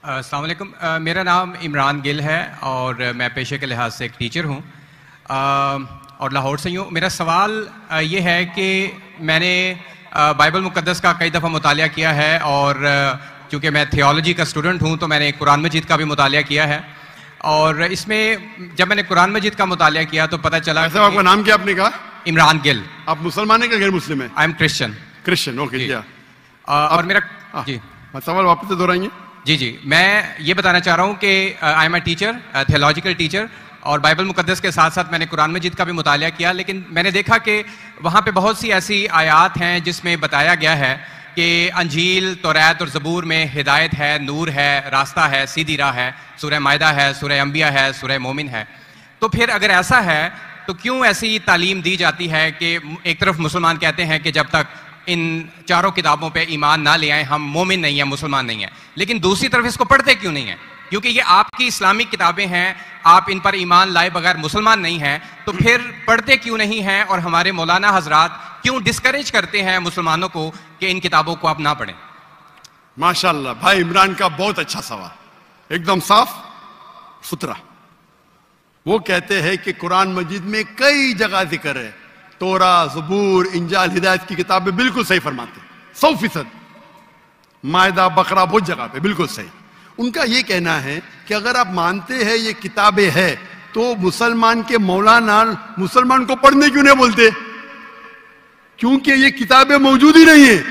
السلام علیکم. میرا نام عمران گل ہے اور میں پیشے کے لحاظ سے ایک ٹیچر ہوں اور لاہور سے ہی ہوں. میرا سوال یہ ہے کہ میں نے بائبل مقدس کا کئی دفعہ مطالعہ کیا ہے اور چونکہ میں تھیولوجی کا اسٹوڈنٹ ہوں تو میں نے قرآن مجید کا بھی مطالعہ کیا ہے اور اس میں جب میں نے قرآن مجید کا مطالعہ کیا تو پتہ چلا. آپ کا نام کیا آپ نے کہا؟ عمران گل. آپ مسلمان ہیں کہ غیر مسلم ہیں؟ I am Christian. Christian, okay. اور میرا جی سوال واپس سے دہرائیں گے؟ جی میں یہ بتانا چاہ رہا ہوں کہ I am a teacher, theological teacher, اور بائبل مقدس کے ساتھ ساتھ میں نے قرآن مجید کا بھی مطالعہ کیا، لیکن میں نے دیکھا کہ وہاں پہ بہت سی ایسی آیات ہیں جس میں بتایا گیا ہے کہ انجیل، توریت اور زبور میں ہدایت ہے، نور ہے، راستہ ہے، سیدھی راہ ہے. سورہ مائدہ ہے، سورہ انبیاء ہے، سورہ مومن ہے. تو پھر اگر ایسا ہے تو کیوں ایسی تعلیم دی جاتی ہے کہ ایک طرف مسلمان کہتے ہیں کہ جب تک ان چاروں کتابوں پہ ایمان نہ لے آئیں ہم مومن نہیں ہیں، مسلمان نہیں ہیں، لیکن دوسری طرف اس کو پڑھتے کیوں نہیں ہیں؟ کیونکہ یہ آپ کی اسلامک کتابیں ہیں، آپ ان پر ایمان لائے بغیر مسلمان نہیں ہیں، تو پھر پڑھتے کیوں نہیں ہیں؟ اور ہمارے مولانا حضرات کیوں ڈسکریج کرتے ہیں مسلمانوں کو کہ ان کتابوں کو آپ نہ پڑھیں؟ ماشاءاللہ بھائی عمران کا بہت اچھا سوال، ایک دم صاف ستھرا. وہ کہتے ہیں کہ قرآن مجید میں کئی جگہ ذکر ہے، تورا، زبور، انجیل، ہدایت کی کتابیں بالکل صحیح فرماتے 100%. مائدہ، بقرہ، بہت جگہ پہ بالکل صحیح. ان کا یہ کہنا ہے کہ اگر آپ مانتے ہیں یہ کتابیں ہے تو مسلمان کے مولانا مسلمان کو پڑھنے کیوں نہیں بولتے؟ کیونکہ یہ کتابیں موجود ہی نہیں ہیں.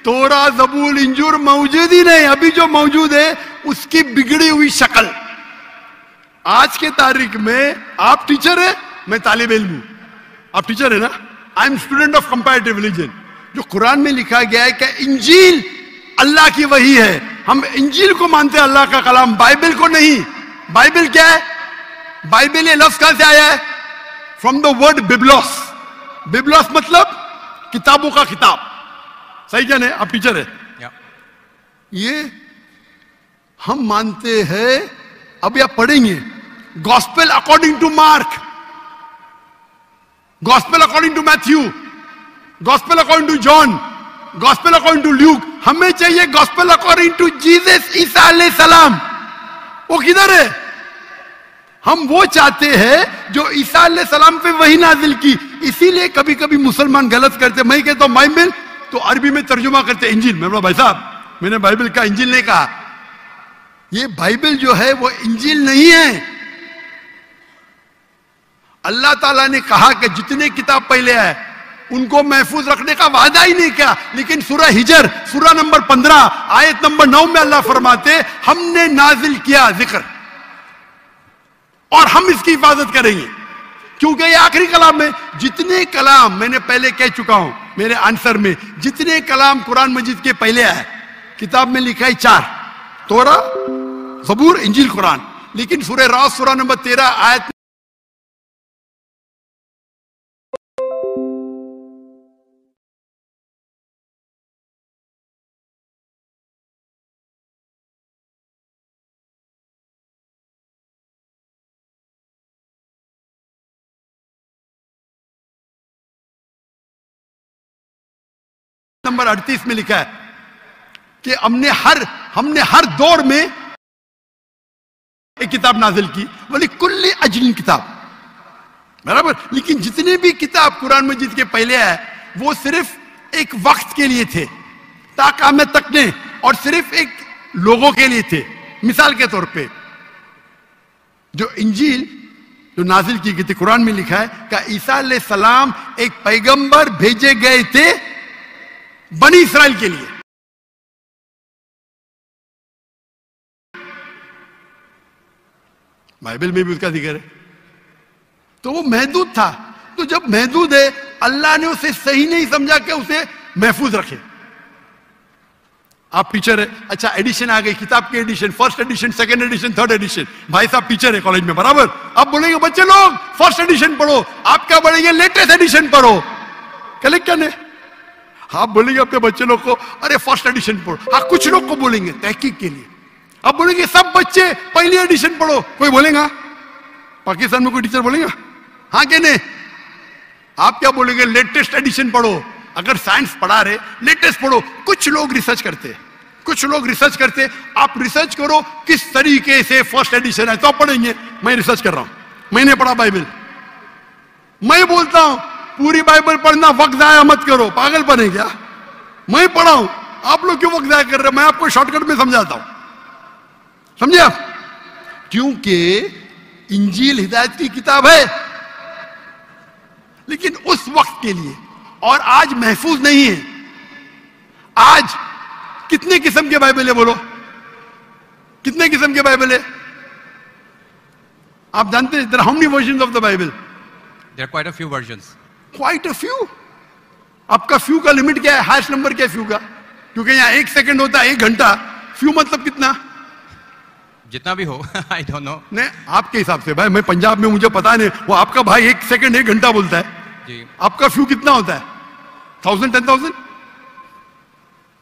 تورا، زبور، انجیل موجود ہی نہیں. ابھی جو موجود ہے اس کی بگڑی ہوئی شکل. آج کے تاریخ میں آپ ٹیچر ہیں، میں طالب علم ہوں. آپ ٹیچر ہیں نا؟ I am student of comparative religion. جو قرآن میں لکھا گیا ہے کہ انجیل اللہ کی وحی ہے، ہم انجیل کو مانتے ہیں، اللہ کا کلام، بائبل کو نہیں. بائبل کیا ہے؟ بائبل یہ لفظ کہاں سے آیا ہے؟ From the word ببلوس. ببلوس مطلب کتابوں کا کتاب. صحیح کیا نہیں؟ آپ ٹیچر ہے. یہ ہم مانتے ہیں. ابھی آپ پڑھیں گے gospel according to Mark, gospel according to Matthew, gospel according to John, gospel according to Luke. ہمیں چاہیے گاسپل اکارڈنگ ٹو جیزس عیسیٰ علیہ السلام. وہ کدھر ہے؟ ہم وہ چاہتے ہیں جو عیسیٰ علیہ السلام پہ وہی نازل کی. اسی لیے کبھی کبھی مسلمان غلط کرتے. میں کہتا ہوں بائبل تو عربی میں ترجمہ کرتے انجیل. میں بولا بھائی صاحب میں نے بائبل کا انجیل نہیں کہا. یہ بائبل جو ہے وہ انجیل نہیں ہے. اللہ تعالیٰ نے کہا کہ جتنے کتاب پہلے آئے ان کو محفوظ رکھنے کا وعدہ ہی نہیں کیا. لیکن سورہ ہجر سورہ نمبر 15 آیت نمبر 9 میں اللہ فرماتے ہم نے نازل کیا ذکر اور ہم اس کی حفاظت کریں گے. کیونکہ یہ آخری کلام ہے. جتنے کلام میں نے پہلے کہہ چکا ہوں میرے آنسر میں، جتنے کلام قرآن مجید کے پہلے آئے کتاب میں لکھا ہے 4، تورا، زبور، انجیل، قرآن. لیکن سورہ راس سورہ نمبر 13 آیت نمبر 38 میں لکھا ہے کہ ہم نے ہر دور میں ایک کتاب نازل کی، ولی کل اجل کتاب، برابر. لیکن جتنے بھی کتاب قرآن مجید کے پہلے آئے وہ صرف ایک وقت کے لیے تھے، تا قیامت تک نے، اور صرف ایک لوگوں کے لیے تھے. مثال کے طور پہ جو انجیل جو نازل کی گئی تھی قرآن میں لکھا ہے کہ عیسیٰ علیہ السلام ایک پیغمبر بھیجے گئے تھے بنی اسرائیل کے لیے. بائبل میں بھی اس کا ذکر ہے. تو وہ محدود تھا. تو جب محدود ہے اللہ نے اسے صحیح نہیں سمجھا کہ اسے محفوظ رکھے. آپ ٹیچر ہے، اچھا ایڈیشن آ گئی، کتاب کی edition, first edition, second edition, third edition. بھائی صاحب ٹیچر ہے کالج میں، برابر. آپ بولیں گے بچے لوگ فرسٹ ایڈیشن پڑھو، آپ کیا بولیں گے لیٹسٹ ایڈیشن پڑھو. کلیکشن ہے. آپ بولیں گے اپنے بچے لوگ کو ارے فرسٹ ایڈیشن پڑھو. ہاں کچھ لوگ کو بولیں گے تحقیق کے لیے. آپ بولیں گے سب بچے پہلی ایڈیشن پڑھو. کوئی بولے گا؟ پاکستان میں کوئی ٹیچر بولے گا؟ ہاں کہ نہیں؟ آپ کیا بولیں گے لیٹسٹ ایڈیشن پڑھو. اگر سائنس پڑھا رہے لیٹسٹ پڑھو. کچھ لوگ ریسرچ کرتے ہیں کچھ لوگ ریسرچ کرتے, آپ ریسرچ کرو کس طریقے سے فرسٹ ایڈیشن ہے تو آپ پڑھیں گے. میں ریسرچ کر رہا ہوں, میں نے پڑھا بائبل. میں بولتا ہوں پوری بائبل پڑھنا وقت ضائع مت کرو, پاگل بنے کیا؟ میں پڑھا ہوں, آپ لوگ کیوں وقت ضائع کر رہے ہیں؟ میں آپ کو شارٹ کٹ میں سمجھاتا ہوں, سمجھے آپ؟ کیونکہ انجیل ہدایت کی کتاب ہے, لیکن اس وقت کے لیے, اور آج محفوظ نہیں ہے. آج کتنے قسم کے بائبل ہے؟ بولو کتنے قسم کے بائبل ہے؟ آپ جانتے ہیں there are how many versions of the Bible? There are quite a few versions. Quite a few. آپ کا فیو کا لمٹ کیا ہے؟ ہائیسٹ نمبر کیا ہے فیو کا؟ کیونکہ یہاں 1 سیکنڈ ہوتا ہے 1 گھنٹہ. فیو مطلب کتنا؟ جتنا بھی ہو. I don't know. نہیں, آپ کے حساب سے. بھائی میں پنجاب میں, مجھے پتا نہیں, وہ آپ کا بھائی 1 سیکنڈ 1 گھنٹہ بولتا ہے جی. آپ کا فیو کتنا ہوتا ہے؟ 1000 10,000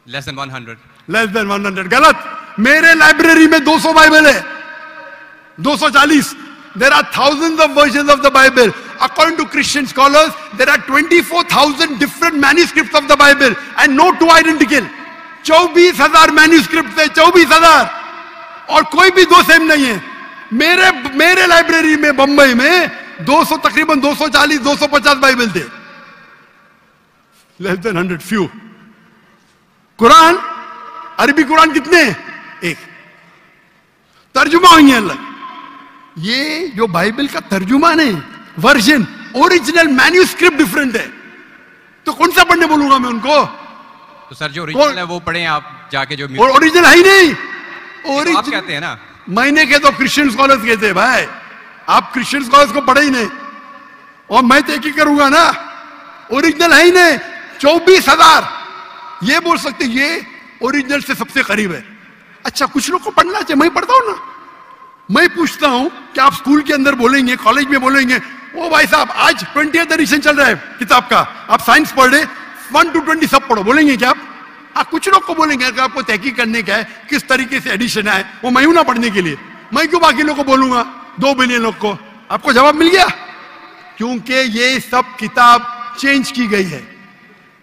Less than 100. لیس دین 100. غلط. میرے لائبریری میں 200 بائبل ہے, 240. There are thousands of versions of the Bible. According to Christian scholars, there are 24,000 different manuscripts of the Bible and no two identical. 24,000 manuscripts ہے, 24,000, اور کوئی بھی دو سیم نہیں ہے. میرے لائبریری میں بمبئی میں 200 تقریباً 240 250 بائبل تھے. لیس دین 100 فیو. قرآن, عربی قرآن کتنے ہیں؟ 1. ترجمہ ہوئی ہیں الگ. یہ جو بائبل کا ترجمہ نہیں, ورژن, اوریجنل مینیوسکرپٹ ڈفرنٹ ہے. تو کون سا پڑھنے بولوں گا میں ان کو؟ تو سر جو اوریجنل ہے وہ پڑھیں آپ جا کے. جو اوریجنل ہے ہی نہیں. آپ کہتے ہیں نا, میں نے کہتا ہوں کرسچن اسکالرز کہتے ہیں. بھائی آپ کرسچن اسکالرز کو پڑھے ہی نہیں, اور میں تحقیق کروں گا نا, اوریجنل ہے ہی نہیں. 24,000 یہ بول سکتے یہ اوریجنل سے سب سے قریب ہے. اچھا کچھ لوگ کو پڑھنا چاہیے, میں پڑھتا ہوں نا. میں پوچھتا ہوں کہ آپ اسکول کے اندر بولیں گے, کالج میں بولیں گے, وہ بھائی صاحب آج 20th ایڈیشن چل رہا ہے کتاب کا, آپ سائنس پڑھ رہے, 1 to 20 سب پڑھو, بولیں گے کیا آپ؟ کچھ لوگ کو بولیں گے کہ آپ کو تحقیق کرنے کا ہے کس طریقے سے ایڈیشن ہے, وہ میں ہوں نا پڑھنے کے لیے. میں کیوں باقی لوگ کو بولوں گا, 2 بلین لوگ کو؟ آپ کو جواب مل گیا. کیونکہ یہ سب کتاب چینج کی گئی ہے.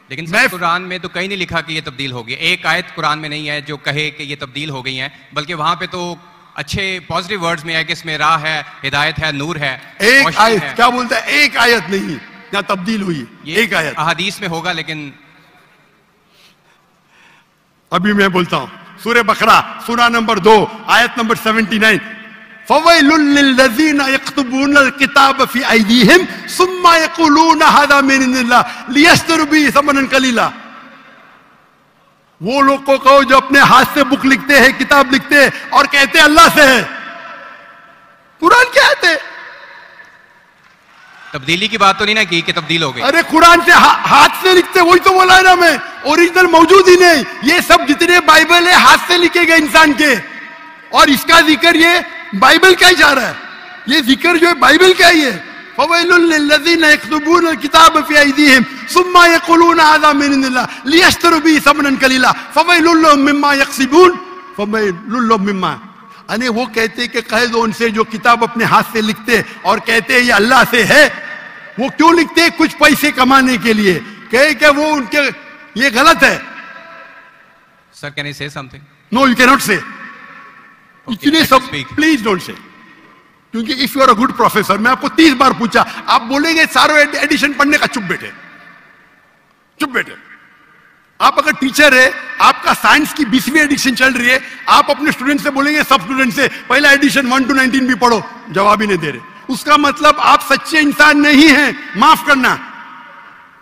لیکن قرآن میں تو کہیں نہیں لکھا کہ یہ تبدیل ہو گئی. ایک آیت قرآن میں نہیں ہے جو کہے کہ یہ تبدیل ہو گئی ہیں, بلکہ وہاں پہ تو اچھے پازیٹیو ورڈز میں ہے کہ اس میں راہ ہے, ہدایت ہے, نور ہے. ایک آیت کیا بولتا ہے؟ ایک آیت نہیں یہاں تبدیل ہوئی, ایک آیت. احادیث میں ہوگا, لیکن ابھی میں بولتا ہوں. سورہ بقرہ سورہ نمبر 2 آیت نمبر 79. فَوَيْلٌ لِّلَّذِينَ يَكْتُبُونَ الْكِتَابَ فِي أَيْدِيهِمْ ثُمَّ يَقُولُونَ هَذَا مِنْ عِندِ اللَّهِ لِيَشْتَرُوا بِهِ ثَمَنًا قَلِيلًا. وہ لوگ کو کہو جو اپنے ہاتھ سے بک لکھتے ہیں, کتاب لکھتے ہیں, اور کہتے ہیں اللہ سے ہے. قرآن کیا ہے؟ تبدیلی کی بات تو نہیں نا کی کہ تبدیل ہو گئی. ارے قرآن سے ہاتھ سے لکھتے, وہی تو بولا ہے نا میں, اوریجنل موجود ہی نہیں. یہ سب جتنے بائبل ہے ہاتھ سے لکھے گئے انسان کے, اور اس کا ذکر یہ بائبل کا ہی جا رہا ہے. یہ ذکر جو ہے بائبل کا ہی ہے. فَوَيْلٌ لِّلَّذِينَ يَكْتُبُونَ الْكِتَابَ فِي أَيْدِيهِمْ ثُمَّ يَقُولُونَ هَذَا مِنْ عِندِ اللَّهِ لِيَشْتَرُوا بِهِ ثَمَنًا قَلِيلًا فَوَيْلٌ لَّهُم مِّمَّا يَكْسِبُونَ فَوَيْلٌ لَّهُم مِّمَّا. وہ کہتے کہ کہہ دو ان سے جو کتاب اپنے ہاتھ سے لکھتے اور کہتے یہ اللہ سے ہے. وہ کیوں لکھتے؟ کچھ پیسے کمانے کے لیے. کہ وہ ان کے یہ غلط ہے. سر can I say something? No you can't say. اتنے سب پلیز ڈونٹ سے. کیونکہ if you are a good professor, میں آپ کو 30 بار پوچھا, آپ بولیں گے ساروں ایڈیشن پڑھنے کا, چپ بیٹھے, چپ بیٹھے. آپ اگر ٹیچر ہے, آپ کا سائنس کی 20ویں ایڈیشن چل رہی ہے, آپ اپنے اسٹوڈنٹ سے بولیں گے, سب اسٹوڈنٹ سے پہلا ایڈیشن 1 to 19 بھی پڑھو, جواب ہی نہیں دے رہے. اس کا مطلب آپ سچے انسان نہیں ہیں. معاف کرنا,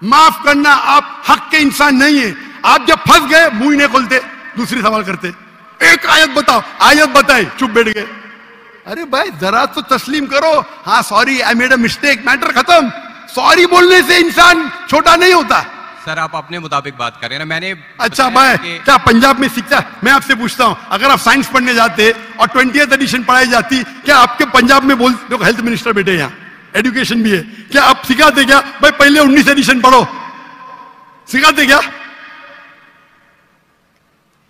معاف کرنا, آپ حق کے انسان نہیں ہیں. آپ جب پھنس گئے منہ ہی نہیں کھولتے, دوسری سوال کرتے, ایک آیت بتاؤ, آیت بتائی, چپ بیٹھ گئے. ارے بھائی ذرا تو تسلیم کرو. ہاں sorry, I made a mistake, matter ختم. سوری بولنے سے انسان چھوٹا نہیں ہوتا. سر آپ اپنے مطابق بات کریں نا. میں نے اچھا بھائی کیا پنجاب میں سیکھتا؟ میں آپ سے پوچھتا ہوں, اگر آپ سائنس پڑھنے جاتے اور 20th ایڈیشن پڑھائی جاتی, کیا آپ کے پنجاب میں بول ہیلتھ منسٹر بیٹھے یہاں, ایڈوکیشن بھی ہے, کیا آپ سکھاتے کیا بھائی پہلے 19 ایڈیشن پڑھو؟ سکھاتے کیا؟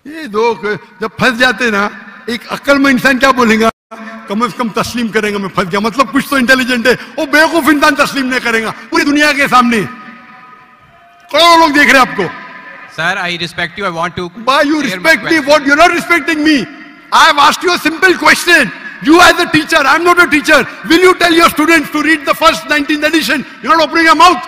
یہ دو جب پھنس جاتے نا, ایک عقل میں انسان کیا بولے گا؟ کم از کم تسلیم کریں گا میں پھنس گیا, مطلب کچھ تو انٹیلیجنٹ ہے. وہ بیوقوف انسان تسلیم نہیں کرے گا پوری دنیا کے سامنے. کروڑوں لوگ دیکھ رہے ہیں آپ کو. Sir, I respect you. I want to. Why you clear my respect me? question. What? You're not respecting me. I have asked you a simple question. You as a teacher, I'm not a teacher. Will you tell your students to read the first 19th edition? You're not opening your mouth.